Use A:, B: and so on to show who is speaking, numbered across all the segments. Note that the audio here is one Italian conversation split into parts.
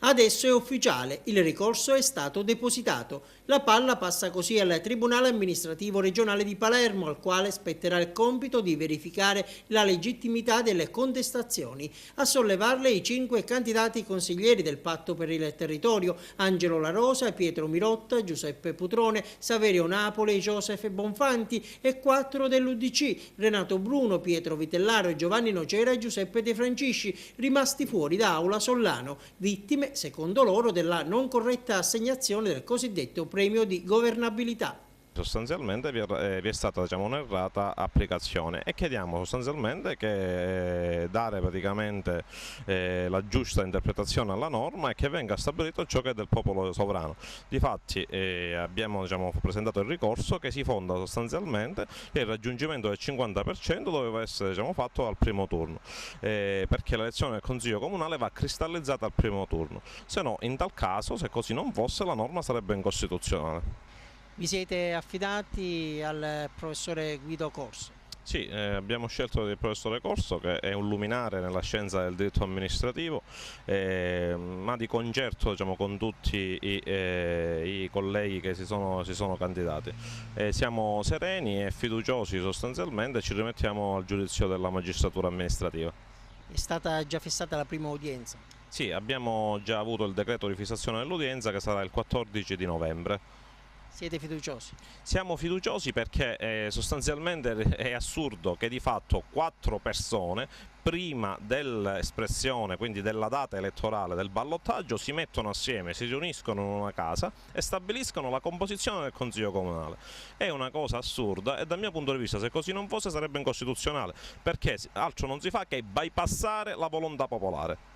A: Adesso è ufficiale, il ricorso è stato depositato. La palla passa così al Tribunale amministrativo regionale di Palermo, al quale spetterà il compito di verificare la legittimità delle contestazioni. A sollevarle i 5 candidati consiglieri del Patto per il Territorio: Angelo La Rosa, Pietro Mirotta, Giuseppe Putrone, Saverio Napoli, Joseph Bonfanti, e 4 dell'UDC: Renato Bruno, Pietro Vitellaro, Giovanni Nocera e Giuseppe De Francisci, rimasti fuori da Aula Sollano, vittime, secondo loro, della non corretta assegnazione del cosiddetto premio di governabilità.
B: Sostanzialmente vi è stata, un'errata applicazione e chiediamo sostanzialmente che dare praticamente la giusta interpretazione alla norma e che venga stabilito ciò che è del popolo sovrano. Difatti abbiamo presentato il ricorso che si fonda sostanzialmente che il raggiungimento del 50% doveva essere fatto al primo turno, perché l'elezione del Consiglio Comunale va cristallizzata al primo turno, se no in tal caso, se così non fosse, la norma sarebbe incostituzionale.
A: Vi siete affidati al professore Guido Corso?
B: Sì, abbiamo scelto il professore Corso, che è un luminare nella scienza del diritto amministrativo, ma di concerto con tutti i colleghi che si sono candidati. Siamo sereni e fiduciosi sostanzialmente e ci rimettiamo al giudizio della magistratura amministrativa.
A: È stata già fissata la prima udienza?
B: Sì, abbiamo già avuto il decreto di fissazione dell'udienza che sarà il 14 di novembre.
A: Siete fiduciosi?
B: Siamo fiduciosi perché sostanzialmente è assurdo che di fatto 4 persone prima dell'espressione, quindi della data elettorale del ballottaggio, si mettono assieme, si riuniscono in una casa e stabiliscono la composizione del Consiglio Comunale. È una cosa assurda e dal mio punto di vista, se così non fosse, sarebbe incostituzionale, perché altro non si fa che bypassare la volontà popolare.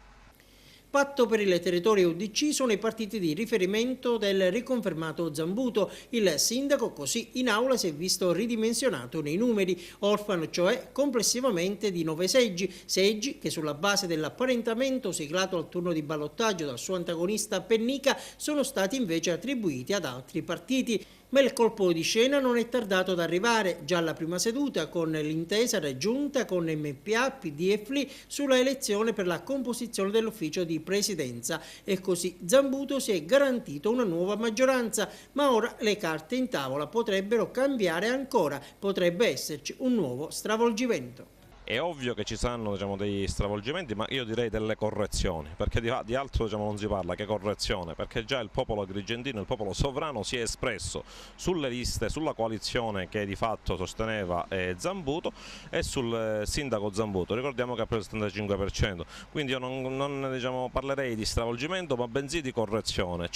A: Patto per il Territorio UDC sono i partiti di riferimento del riconfermato Zambuto. Il sindaco così in aula si è visto ridimensionato nei numeri, orfano cioè complessivamente di 9 seggi che sulla base dell'apparentamento siglato al turno di ballottaggio dal suo antagonista Pennica sono stati invece attribuiti ad altri partiti. Ma il colpo di scena non è tardato ad arrivare, già alla prima seduta, con l'intesa raggiunta con MPA, PD e FLI sulla elezione per la composizione dell'ufficio di presidenza, e così Zambuto si è garantito una nuova maggioranza, ma ora le carte in tavola potrebbero cambiare ancora, potrebbe esserci un nuovo stravolgimento.
B: È ovvio che ci saranno degli stravolgimenti, ma io direi delle correzioni, perché di altro non si parla che correzione, perché già il popolo agrigentino, il popolo sovrano, si è espresso sulle liste, sulla coalizione che di fatto sosteneva Zambuto e sul sindaco Zambuto. Ricordiamo che ha preso il 75%, quindi io non parlerei di stravolgimento, ma bensì di correzione.